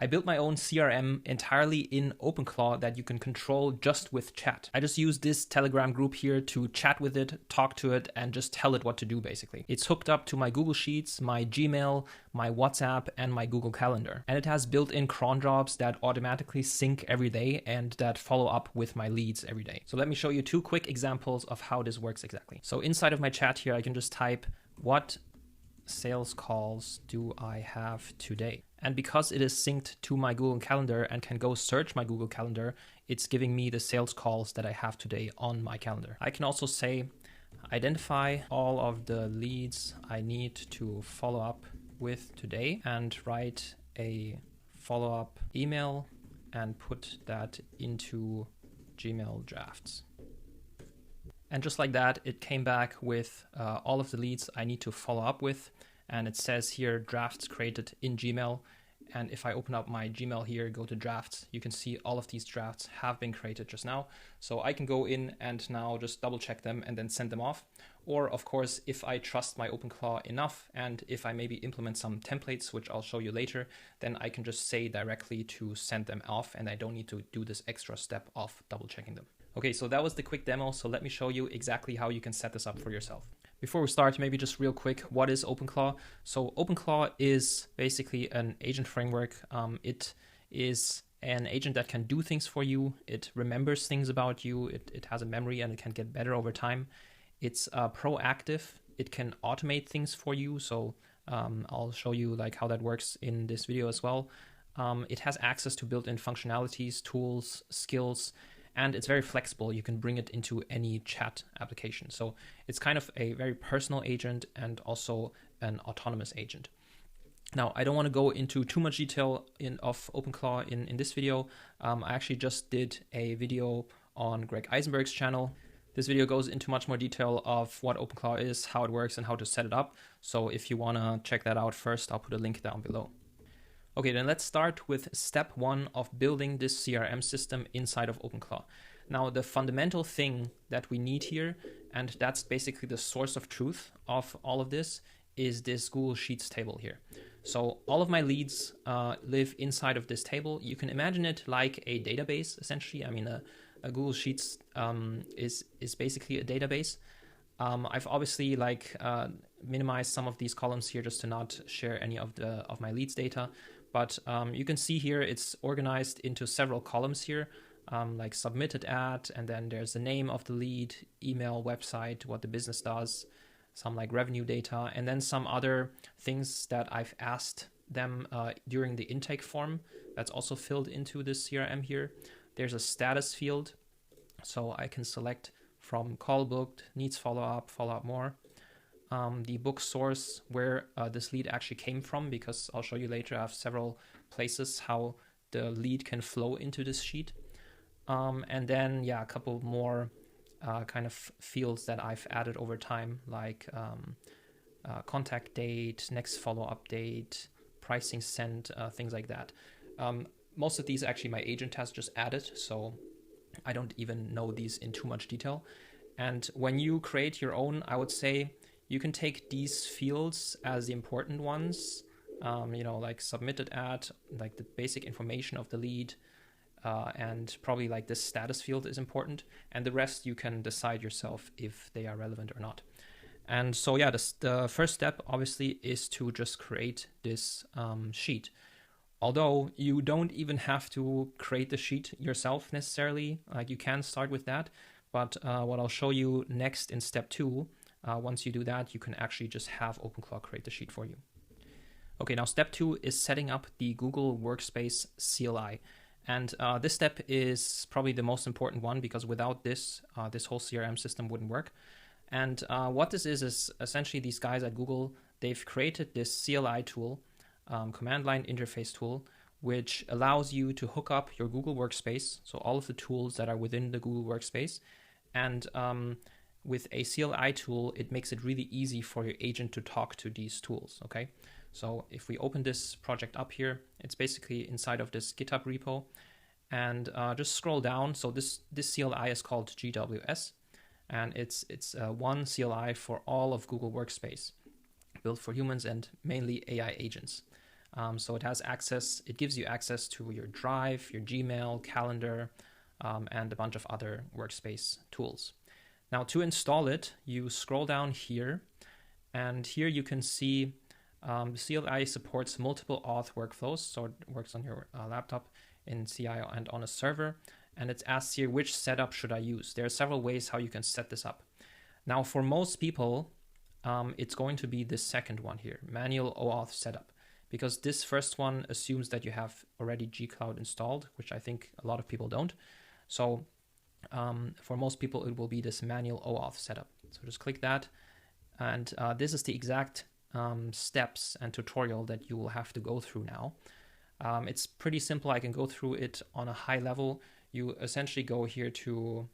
I built my own CRM entirely in OpenClaw that you can control just with chat. I just use this Telegram group here to chat with it, talk to it, and just tell it what to do, basically. It's hooked up to my Google Sheets, my Gmail, my WhatsApp, and my Google Calendar. And it has built-in cron jobs that automatically sync every day and that follow up with my leads every day. So let me show you 2 quick examples of how this works exactly. So inside of my chat here, I can just type, what sales calls do I have today? And because it is synced to my Google Calendar and can go search my Google Calendar, it's giving me the sales calls that I have today on my calendar. I can also say, identify all of the leads I need to follow up with today and write a follow-up email and put that into Gmail drafts. And just like that, it came back with all of the leads I need to follow up with. And it says here, drafts created in Gmail. And if I open up my Gmail here, go to drafts, you can see all of these drafts have been created just now. So I can go in and now just double check them and then send them off. Or of course, if I trust my OpenClaw enough, and if I maybe implement some templates, which I'll show you later, then I can just say directly to send them off, and I don't need to do this extra step of double checking them. Okay, so that was the quick demo. So let me show you exactly how you can set this up for yourself. Before we start, maybe just real quick, what is OpenClaw? So OpenClaw is basically an agent framework. It is an agent that can do things for you. It remembers things about you. It has a memory and it can get better over time. It's proactive. It can automate things for you. So I'll show you like how that works in this video as well. It has access to built-in functionalities, tools, skills, and it's very flexible. You can bring it into any chat application. So it's kind of a very personal agent and also an autonomous agent. Now, I don't want to go into too much detail of OpenClaw in this video. I actually just did a video on Greg Eisenberg's channel. This video goes into much more detail of what OpenClaw is, how it works, and how to set it up. So if you want to check that out first, I'll put a link down below. Okay, then let's start with step 1 of building this CRM system inside of OpenClaw. Now, the fundamental thing that we need here, and that's basically the source of truth of all of this, is this Google Sheets table here. So all of my leads live inside of this table. You can imagine it like a database, essentially. I mean, a Google Sheets is basically a database. I've obviously minimized some of these columns here just to not share any of my leads data. But you can see here it's organized into several columns here, like submitted at, and then there's the name of the lead, email, website, what the business does, some like revenue data, and then some other things that I've asked them during the intake form that's also filled into this CRM here. There's a status field, so I can select from call booked, needs follow-up, follow-up more. The book source where this lead actually came from, because I'll show you later, I have several places how the lead can flow into this sheet. And then, a couple more kind of fields that I've added over time, like contact date, next follow-up date, pricing sent, things like that. Most of these actually my agent has just added, so I don't even know these in too much detail. And when you create your own, I would say, you can take these fields as the important ones, like submitted at, like the basic information of the lead, and probably like this status field is important. And the rest you can decide yourself if they are relevant or not. And so, the first step obviously is to just create this sheet. Although you don't even have to create the sheet yourself necessarily, like you can start with that. But what I'll show you next in step 2, once you do that, you can actually just have OpenClaw create the sheet for you. Okay, now step 2 is setting up the Google Workspace CLI. And this step is probably the most important one, because without this, this whole CRM system wouldn't work. And what this is essentially these guys at Google, they've created this CLI tool, command line interface tool, which allows you to hook up your Google Workspace, so all of the tools that are within the Google Workspace. And with a CLI tool, it makes it really easy for your agent to talk to these tools, okay? So if we open this project up here, it's basically inside of this GitHub repo, and just scroll down. So this CLI is called GWS, and it's one CLI for all of Google Workspace, built for humans and mainly AI agents. So it has access, it gives you access to your Drive, your Gmail, Calendar, and a bunch of other Workspace tools. Now to install it, you scroll down here, and here you can see CLI supports multiple auth workflows, so it works on your laptop in CI and on a server, and it's asked here which setup should I use. There are several ways how you can set this up. Now for most people, it's going to be this second one here, manual OAuth setup, because this first one assumes that you have already gcloud installed, which I think a lot of people don't. So for most people, it will be this manual OAuth setup. So just click that. And this is the exact steps and tutorial that you will have to go through now. It's pretty simple. I can go through it on a high level. You essentially go here to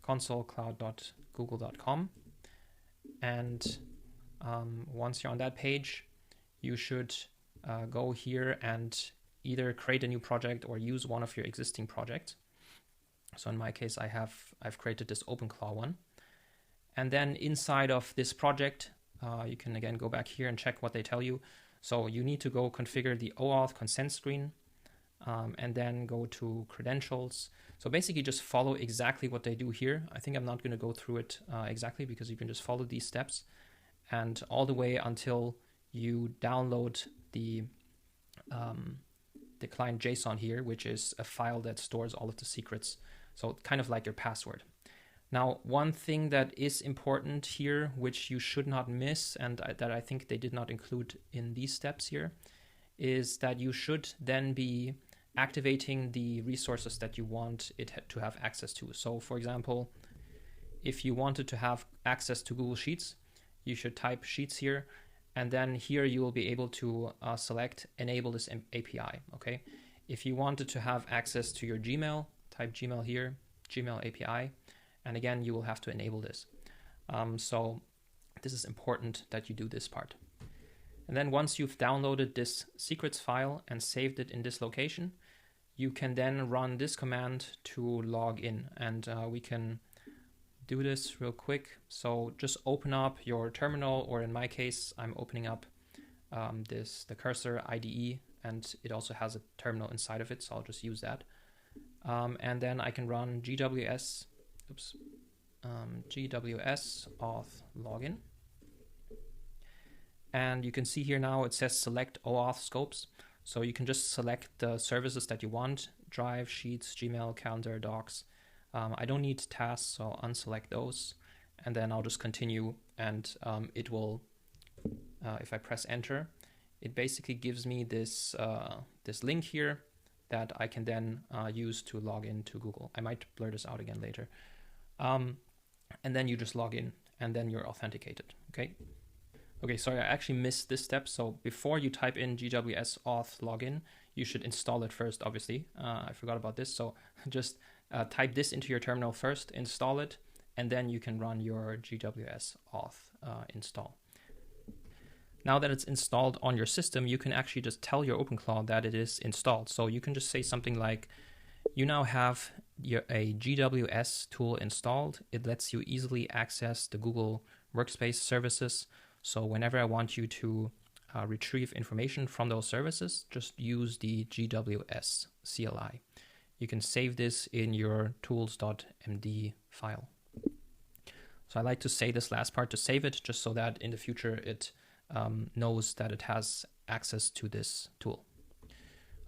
consolecloud.google.com. And once you're on that page, you should go here and either create a new project or use one of your existing projects. So in my case, I've created this OpenClaw one. And then inside of this project, you can again go back here and check what they tell you. So you need to go configure the OAuth consent screen and then go to credentials. So basically just follow exactly what they do here. I think I'm not going to go through it exactly because you can just follow these steps and all the way until you download the client JSON here, which is a file that stores all of the secrets. So kind of like your password. Now, one thing that is important here, which you should not miss, and that I think they did not include in these steps here, is that you should then be activating the resources that you want it to have access to. So for example, if you wanted to have access to Google Sheets, you should type Sheets here, and then here you will be able to select Enable this API, okay? If you wanted to have access to your Gmail, type Gmail here, Gmail API, and again, you will have to enable this. So this is important that you do this part. And then once you've downloaded this secrets file and saved it in this location, you can then run this command to log in. And we can do this real quick. So just open up your terminal, or in my case, I'm opening up the cursor IDE, and it also has a terminal inside of it. So I'll just use that. And then I can run GWS auth login. And you can see here now it says select OAuth scopes. So you can just select the services that you want: Drive, Sheets, Gmail, Calendar, Docs. I don't need tasks, so I'll unselect those. And then I'll just continue, and it will, if I press enter, it basically gives me this, this link here that I can then use to log into Google. I might blur this out again later. And then you just log in, and then you're authenticated, okay? Okay, sorry, I actually missed this step. So before you type in GWS auth login, you should install it first, obviously. I forgot about this. So just type this into your terminal first, install it, and then you can run your GWS auth install. Now that it's installed on your system, you can actually just tell your OpenClaw that it is installed. So you can just say something like, you now have a GWS tool installed. It lets you easily access the Google Workspace services. So whenever I want you to retrieve information from those services, just use the GWS CLI. You can save this in your tools.md file. So I like to say this last part to save it, just so that in the future it knows that it has access to this tool.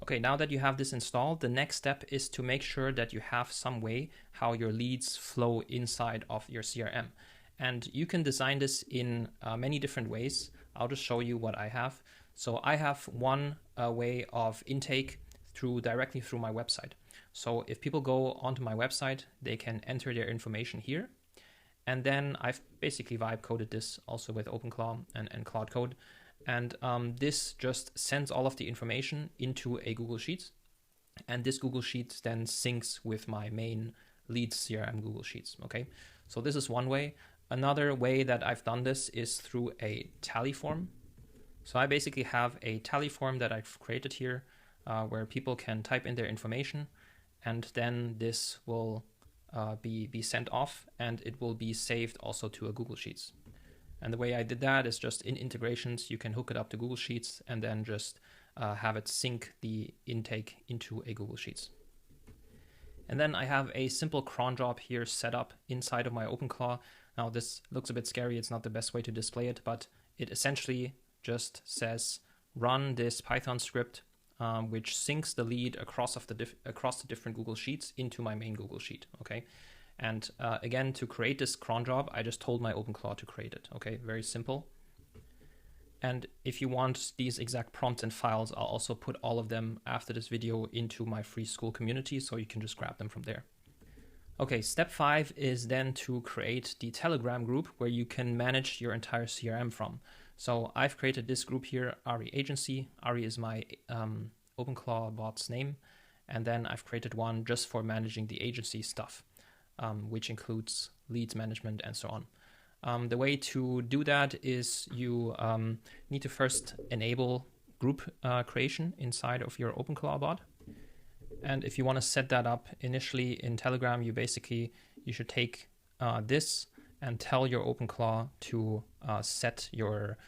Okay, now that you have this installed, the next step is to make sure that you have some way how your leads flow inside of your CRM. And you can design this in many different ways. I'll just show you what I have. So I have one way of intake directly through my website. So if people go onto my website, they can enter their information here. And then I've basically vibe coded this also with OpenClaw and Cloud Code. And this just sends all of the information into a Google Sheets. And this Google Sheets then syncs with my main leads CRM Google Sheets. Okay, so this is one way. Another way that I've done this is through a tally form. So I basically have a tally form that I've created here where people can type in their information, and then this will be sent off, and it will be saved also to a Google Sheets. And the way I did that is just in integrations, you can hook it up to Google Sheets and then just have it sync the intake into a Google Sheets. And then I have a simple cron job here set up inside of my OpenClaw. Now this looks a bit scary, it's not the best way to display it, but it essentially just says run this Python script which syncs the lead across the different Google Sheets into my main Google Sheet, okay? And again, to create this cron job, I just told my OpenClaw to create it, okay? Very simple. And if you want these exact prompts and files, I'll also put all of them after this video into my free school community, so you can just grab them from there. Okay, step 5 is then to create the Telegram group where you can manage your entire CRM from. So I've created this group here, Ari Agency. Ari is my OpenClaw bot's name. And then I've created one just for managing the agency stuff, which includes leads management and so on. The way to do that is you need to first enable group creation inside of your OpenClaw bot. And if you want to set that up initially in Telegram, you should take this and tell your OpenClaw to set your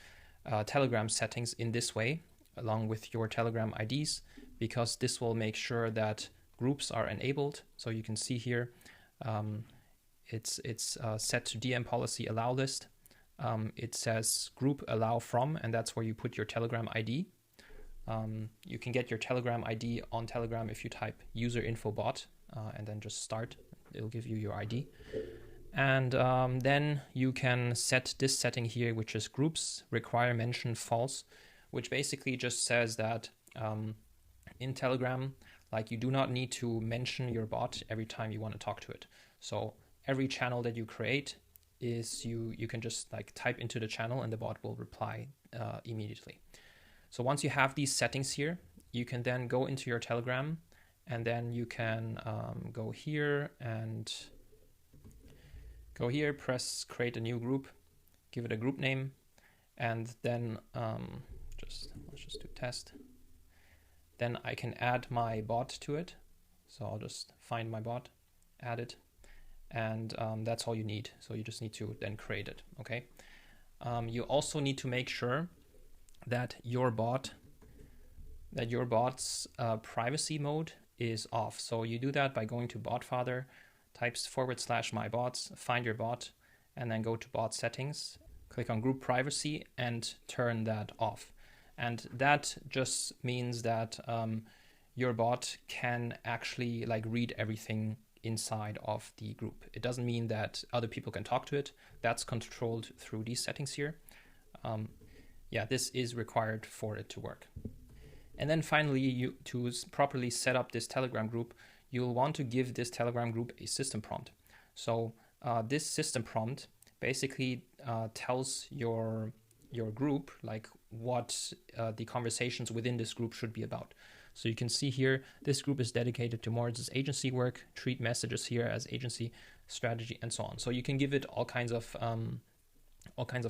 Telegram settings in this way, along with your Telegram IDs, because this will make sure that groups are enabled. So you can see here, it's set to DM policy allow list. It says group allow from, and that's where you put your Telegram ID. You can get your Telegram ID on Telegram if you type user info bot and then just start. It'll give you your ID. And then you can set this setting here, which is groups require mention false, which basically just says that in Telegram, like, you do not need to mention your bot every time you want to talk to it. So every channel that you create is you can just like type into the channel and the bot will reply immediately. So once you have these settings here, you can then go into your Telegram, and then you can go here, press create a new group, give it a group name, and then let's just do test. Then I can add my bot to it. So I'll just find my bot, add it, and that's all you need. So you just need to then create it, okay? You also need to make sure that your bot's privacy mode is off. So you do that by going to botfather, types /mybots, find your bot, and then go to bot settings, click on group privacy and turn that off. And that just means that your bot can actually like read everything inside of the group. It doesn't mean that other people can talk to it. That's controlled through these settings here. Yeah, this is required for it to work. And then finally, to properly set up this Telegram group, you'll want to give this Telegram group a system prompt. So this system prompt basically tells your group like what the conversations within this group should be about. So you can see here, this group is dedicated to Moritz's agency work, treat messages here as agency strategy, and so on. So you can give it all kinds of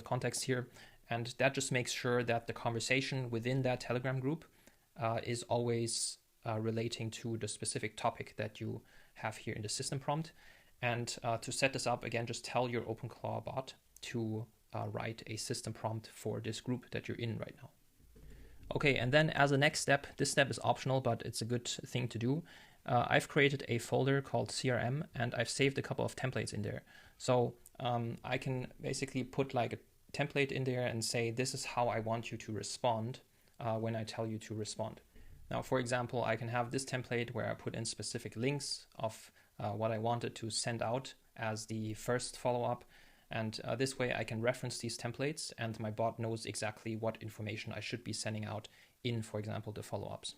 context here. And that just makes sure that the conversation within that Telegram group is always relating to the specific topic that you have here in the system prompt. And to set this up, again, just tell your OpenClaw bot to write a system prompt for this group that you're in right now. Okay, and then as a next step, this step is optional, but it's a good thing to do. I've created a folder called CRM, and I've saved a couple of templates in there. So I can basically put like a template in there and say, this is how I want you to respond when I tell you to respond. Now, for example, I can have this template where I put in specific links of what I wanted to send out as the first follow-up. And this way I can reference these templates and my bot knows exactly what information I should be sending out in, for example, the follow-ups.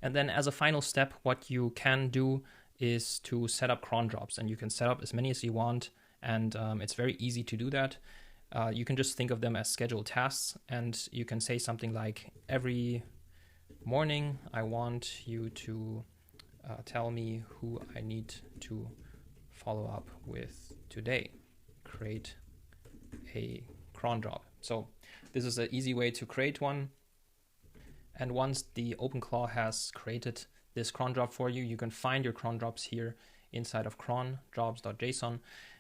And then as a final step, what you can do is to set up cron jobs, and you can set up as many as you want. And it's very easy to do that. You can just think of them as scheduled tasks, and you can say something like, every morning I want you to tell me who I need to follow up with today. Create a cron job. So this is an easy way to create one. And once the OpenClaw has created this cron job for you, you can find your cron jobs here inside of cron jobs.json.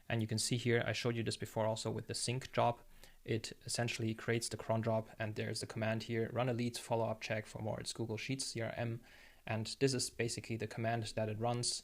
And you can see here, I showed you this before also with the sync job. it essentially creates the cron job, and there's the command here, run a leads follow-up check for Moritz Google Sheets CRM. And this is basically the command that it runs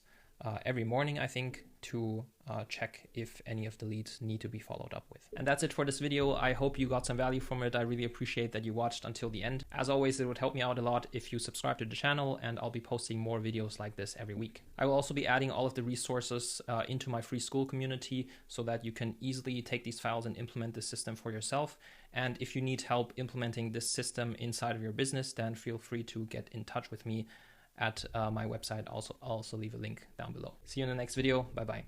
every morning, I think, to check if any of the leads need to be followed up with. And that's it for this video. I hope you got some value from it. I really appreciate that you watched until the end. As always, it would help me out a lot if you subscribe to the channel, and I'll be posting more videos like this every week. I will also be adding all of the resources into my free school community so that you can easily take these files and implement this system for yourself. And if you need help implementing this system inside of your business, then feel free to get in touch with me at my website. I'll also leave a link down below. See you in the next video. Bye bye.